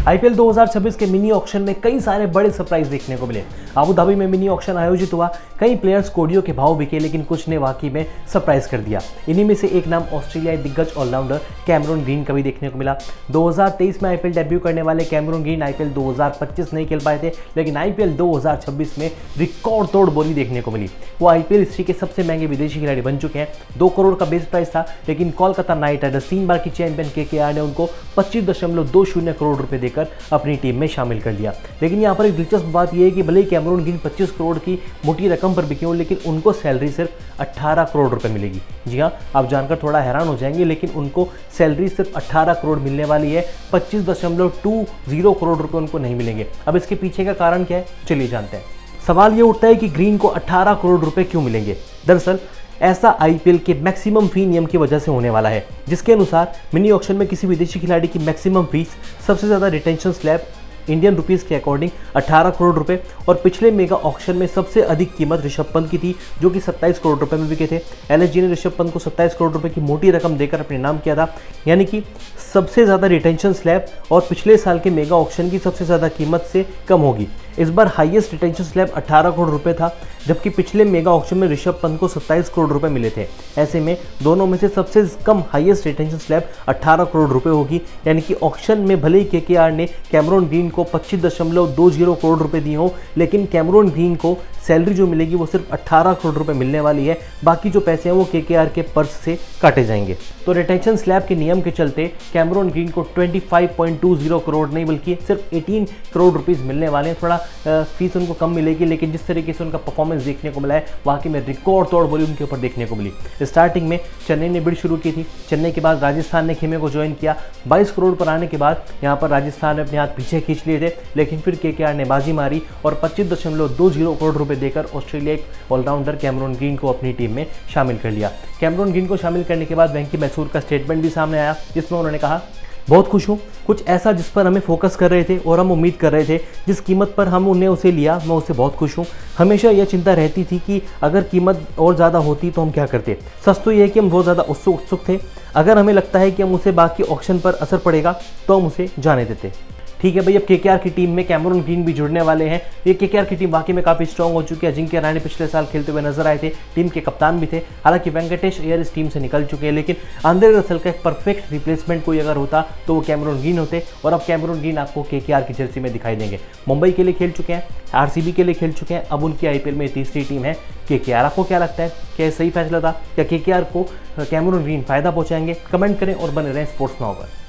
IPL 2026 के mini auction में कई सारे बड़े सरप्राइज देखने को मिले। अबू धाबी में मिनी ऑक्शन आयोजित हुआ, कई प्लेयर्स कोडियों के भाव बिके, लेकिन कुछ ने वाकई में सरप्राइज कर दिया। इन्हीं में से एक नाम ऑस्ट्रेलियाई दिग्गज ऑलराउंडर कैमरून ग्रीन का भी देखने को मिला। 2023 में आईपीएल डेब्यू करने वाले कैमरून ग्रीन आईपीएल 2025 नहीं खेल पाए थे, लेकिन आईपीएल 2026 में रिकॉर्ड तोड़ बोली देखने को मिली। वो आईपीएल हिस्ट्री के सबसे महंगे विदेशी खिलाड़ी बन चुके हैं। 2 करोड़ का बेस प्राइस था, लेकिन कोलकाता नाइट राइडर्स 3 बार की चैंपियन केकेआर ने उनको 25.20 करोड़ रुपए देकर अपनी टीम में शामिल कर लिया। लेकिन यहाँ पर एक दिलचस्प बात यह है कि भले ही कैमरून ग्रीन 25 करोड़ की मोटी रकम पर बिके हो, लेकिन उनको सैलरी सिर्फ 18 करोड़ रुपए मिलेगी। जी हाँ, आप जानकर थोड़ा हैरान हो जाएंगे, लेकिन उनको सैलरी सिर्फ 18 करोड़ मिलने वाली है। 25.20 करोड़ रुपए उनको नहीं मिलेंगे। अब इसके पीछे का कारण क्या है, चलिए जानते हैं। सवाल ये उठता है कि ग्रीन को 18 करोड़ रुपए क्यों मिलेंगे। दरअसल ऐसा आईपीएल के मैक्सिमम फी नियम की वजह से होने वाला है, जिसके अनुसार मिनी ऑक्शन में किसी विदेशी खिलाड़ी की मैक्सिमम फीस सबसे ज़्यादा रिटेंशन स्लैब इंडियन रुपीस के अकॉर्डिंग 18 करोड़ रुपए, और पिछले मेगा ऑक्शन में सबसे अधिक कीमत ऋषभ पंत की थी, जो कि 27 करोड़ रुपए में बिके थे। एलएसजी ने ऋषभ पंत को 27 करोड़ रुपए की मोटी रकम देकर अपने नाम किया था, यानी कि सबसे ज़्यादा रिटेंशन स्लैब और पिछले साल के मेगा ऑक्शन की सबसे ज़्यादा कीमत से कम होगी। इस बार हाईएस्ट रिटेंशन स्लैब 18 करोड़ रुपए था, जबकि पिछले मेगा ऑक्शन में ऋषभ पंत को 27 करोड़ रुपए मिले थे। ऐसे में दोनों में से सबसे कम हाईएस्ट रिटेंशन स्लैब 18 करोड़ रुपए होगी, यानी कि ऑक्शन में भले ही केकेआर ने कैमरून ग्रीन को 25.20 करोड़ रुपए दिए हों, लेकिन कैमरून ग्रीन को सैलरी जो मिलेगी वो सिर्फ 18 करोड़ रुपए मिलने वाली है। बाकी जो पैसे हैं वो केकेआर के पर्स से काटे जाएंगे। तो रिटेंशन स्लैब के नियम के चलते कैमरून ग्रीन को 25.20 करोड़ नहीं बल्कि सिर्फ 18 करोड़ रुपीस मिलने वाले हैं। थोड़ा फीस उनको कम मिलेगी, लेकिन जिस तरीके से उनका परफॉर्मेंस देखने को मिला है, वाकई में रिकॉर्ड तोड़ बोली उनके ऊपर देखने को मिली। स्टार्टिंग में चेन्नई ने बिड शुरू की थी, चेन्नई के बाद राजस्थान ने खेमे को ज्वाइन किया। 22 करोड़ पर आने के बाद यहाँ पर राजस्थान ने अपने हाथ पीछे खींच लिए थे, लेकिन फिर केकेआर ने बाजी मारी और 25.20 करोड़ रुपए देकर ऑस्ट्रेलिया ऑलराउंडर कैमरून ग्रीन को अपनी टीम में शामिल कर लिया। कैमरून ग्रीन को शामिल करने के बाद वेंकी मैसूर का स्टेटमेंट भी सामने आया, जिसमें उन्होंने कहा, बहुत खुश हूँ, कुछ ऐसा जिस पर हमें फोकस कर रहे थे और हम उम्मीद कर रहे थे, जिस कीमत पर हम उन्हें उसे लिया, मैं उससे बहुत खुश हूँ। हमेशा यह चिंता रहती थी कि अगर कीमत और ज़्यादा होती तो हम क्या करते। सच तो यह है कि हम बहुत ज़्यादा उत्सुक थे। अगर हमें लगता है कि हम उसे बाकी ऑक्शन पर असर पड़ेगा तो हम उसे जाने देते। ठीक है भाई, अब केकेआर की टीम में कैमरून ग्रीन भी जुड़ने वाले हैं। ये केकेआर की टीम वाकई में काफ़ी स्ट्रांग हो चुकी है। अजिंक्य रहाणे पिछले साल खेलते हुए नजर आए थे, टीम के कप्तान भी थे। हालांकि वेंकटेश अय्यर इस टीम से निकल चुके हैं, लेकिन आंद्रे रसल का एक परफेक्ट रिप्लेसमेंट कोई अगर होता तो वो कैमरून ग्रीन होते, और अब कैमरून ग्रीन आपको केकेआर की जर्सी में दिखाई देंगे। मुंबई के लिए खेल चुके हैं, आरसीबी के लिए खेल चुके हैं, अब उनकी आईपीएल में तीसरी टीम है केकेआर। आपको क्या लगता है, क्या सही फैसला था? क्या केकेआर को कैमरून ग्रीन फायदा पहुंचाएंगे? कमेंट करें और बने रहें स्पोर्ट्स नाउ पर।